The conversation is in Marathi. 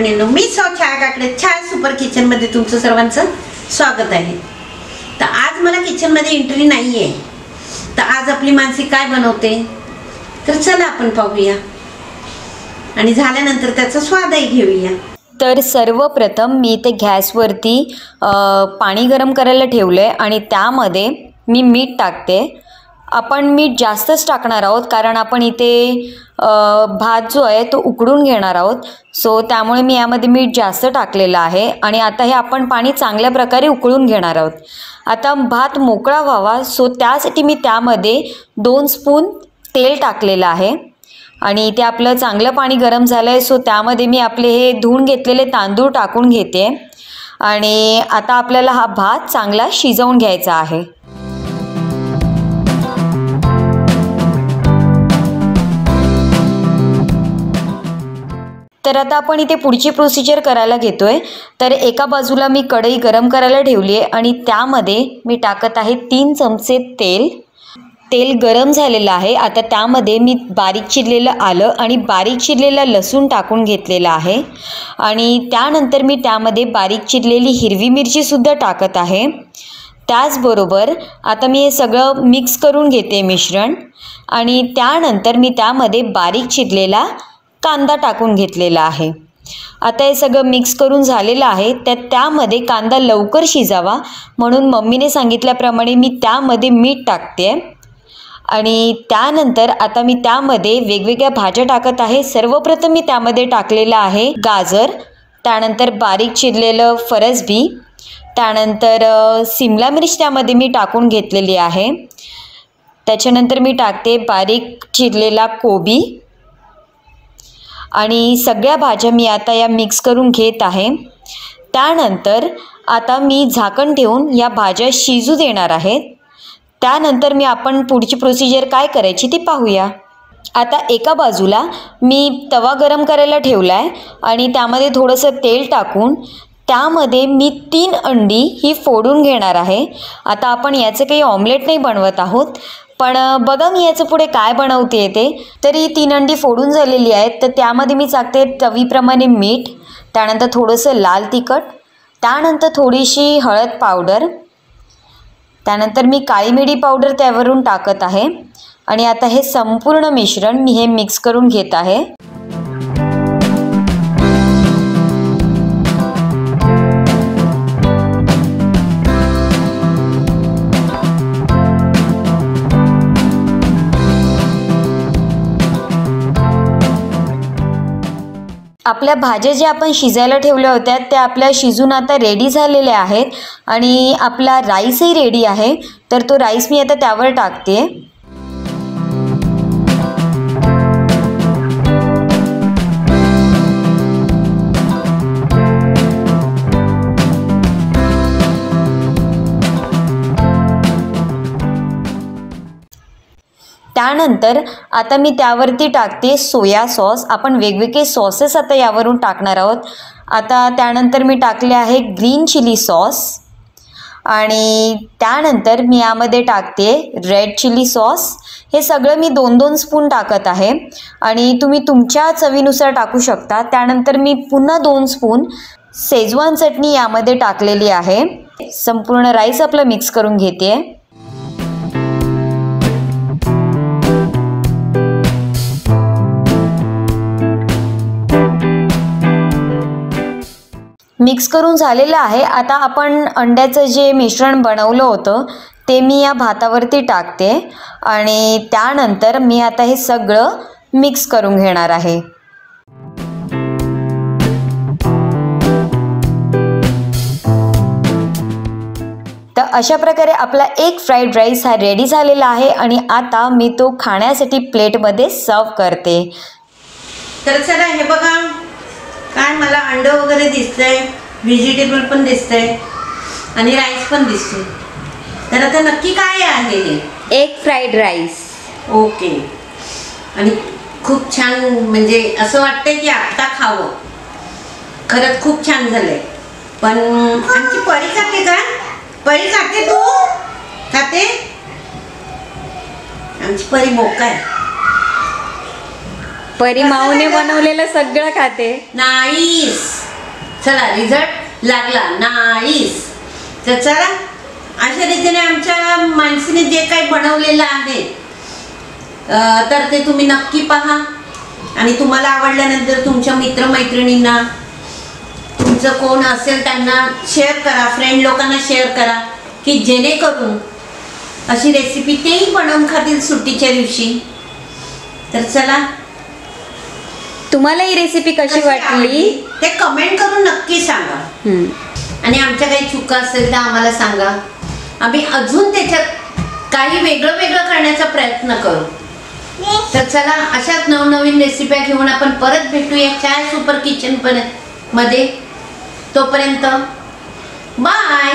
मैत्रिणींनो, मी छाया काकडे छाया सुपर किचन मध्ये तुमचं सर्वांचं स्वागत आहे। तर आज मला किचन मध्ये एंट्री नाहीये, तर आज आपली मानसी काय बनवते तर चला आपण पाहूया आणि झाल्यानंतर त्याचा स्वादही घेऊया। तर सर्वप्रथम मी इथे गॅसवरती पाणी गरम करायला ठेवलंय आणि त्यामध्ये मी मीठ टाकते। आपण मीठ जास्तच टाकणार आहोत कारण आपण इथे भात जो आहे तो उकडून घेणार आहोत, सो त्यामुळे मी यामध्ये मीठ जास्त टाकलेलं आहे। आणि आता हे आपण पाणी चांगल्या प्रकारे उकळून घेणार आहोत। आता भात मोकळा व्हावा सो त्यासाठी मी त्यामध्ये 2 स्पून तेल टाकलेलं आहे आणि ते आपलं चांगलं पाणी गरम झालं आहे, सो त्यामध्ये मी आपले हे धुवून घेतलेले तांदूळ टाकून घेते आणि आता आपल्याला हा भात चांगला शिजवून घ्यायचा आहे। तर आता आपण इथे पुढची प्रोसिजर करायला घेतोय। तर एका बाजूला मी कढई गरम करायला ठेवली आहे आणि त्यामध्ये मी टाकत आहे 3 चमचे तेल। तेल गरम झालेलं आहे। आता त्यामध्ये मी बारीक चिरलेलं आलं आणि बारीक चिरलेला लसूण टाकून घेतलेला आहे आणि त्यानंतर मी त्यामध्ये बारीक चिरलेली हिरवी मिरची सुद्धा टाकत आहे। त्याचबरोबर आता मी हे सगळं मिक्स करून घेते मिश्रण आणि त्यानंतर मी त्यामध्ये बारीक चिरलेला कांदा टाकून घेतलेला आहे। आता हे सगळं मिक्स करून झालेलं आहे। त्यामध्ये कांदा लवकर शिजावा म्हणून मम्मीने सांगितल्याप्रमाणे मी त्यामध्ये मीठ टाकते आणि त्यानंतर आता मी त्यामध्ये वेगवेगळ्या भाज्या टाकत आहे। सर्वप्रथम मी त्यामध्ये टाकलेलं आहे गाजर, त्यानंतर बारीक चिरलेलं फरसबी, त्यानंतर सिमला मिर्च त्यामध्ये मी टाकून घेतलेली आहे। त्याच्यानंतर मी टाकते बारीक चिरलेला कोबी आणि सगळ्या भाज्या मी आता या मिक्स करून घेत आहे। त्यानंतर आता मी झाकण ठेवून या भाज्या शिजू देणार आहे। त्यानंतर आपण पुढची प्रोसिजर काय करायची ती पाहूया। आता एका बाजूला मी तवा गरम करायला ठेवला आहे आणि त्यामध्ये थोडंसं तेल टाकून त्यामध्ये मी 3 अंडी ही फोडून घेणार आहे। आता आपण याचं काही ऑमलेट नाही बनवत आहोत, पण बघा मी याचं पुढे काय बनवते ते। तर ही 3 अंडी फोडून झालेली आहेत, तर त्यामध्ये मी टाकते चवीप्रमाणे मीठ, त्यानंतर थोडंसं लाल तिखट, त्यानंतर थोडीशी हळद पावडर, त्यानंतर मी काळी मिरी पावडर त्यावरून टाकत आहे आणि आता हे संपूर्ण मिश्रण मी हे मिक्स करून घेत आहे। आपल्या भाज्या ज्या आपण शिजायला ठेवल्या होत्या त्या आपल्या शिजून आता रेडी झालेल्या आहेत आणि आपला राईसही रेडी आहे। तर तो राईस मी आता त्यावर टाकते। त्यानंतर आता मी त्यावरती टाकते सोया सॉस। आपण वेगवेगळे सॉसेस आता यावरून टाकणार आहोत। आता त्यानंतर मी टाकले आहे ग्रीन चिली सॉस आणि त्यानंतर मी यामध्ये टाकते रेड चिली सॉस। हे सगळं मी 2-2 स्पून टाकत आहे आणि तुम्ही तुमच्या चवीनुसार टाकू शकता। त्यानंतर मी पुन्हा 2 स्पून शेजवान चटणी यामध्ये टाकलेली आहे। संपूर्ण राईस आपला मिक्स करून घेते। मिक्स करून झालेलं आहे। आता आपण अंड्याचं जे मिश्रण बनवलं होतं ते मी या भातावरती टाकते आणि त्यानंतर मी आता हे सगळं मिक्स करून घेणार आहे। तर अशा प्रकारे आपला एक फ्राईड राईस हा रेडी झालेला आहे आणि आता मी तो खाण्यासाठी प्लेटमध्ये सर्व करते। तर चला हे बघा काय मला अंड वगैरे दिसतंय, व्हेजिटेबल पण दिसतंय आणि राईस पण दिसतोय। तर आता नक्की काय आहे हे? एक फ्राईड राईस। ओके। आणि खूप छान, म्हणजे असं वाटतंय की आता खावं। खरंच खूप छान झालंय। पण आमची परी खाते का? परी खाते? तू खाते? आमची परी बोका आहे। परी माऊने बनवलेलं सगळं खाते. नाईस. चला रिझल्ट लागला. नाईस. तर चला अशा रीतीने आमच्या मानसीने जे काही बनवलेलं आहे तर ते तुम्ही नक्की पहा आणि तुम्हाला आवडल्यानंतर तुमच्या मित्रमैत्रिणींना, तुमचं कोण असेल त्यांना शेअर करा, फ्रेंड लोकांना शेअर करा की जेणेकरून अशी रेसिपी तेही बनवून खातील सुट्टीच्या दिवशी. तर चला, तुम्हाला ही रेसिपी कशी वाटली ते कमेंट करून नक्की सांगा. आणि आमच्या काही चुका असेल तर आम्हाला सांगा. आम्ही अजून त्याच्यात काही वेगळं वेगळं करण्याचा प्रयत्न करू. तर चला अशाच नवनवीन रेसिप्या घेऊन आपण परत भेटूया चाय सुपर किचन मध्ये. तोपर्यंत बाय.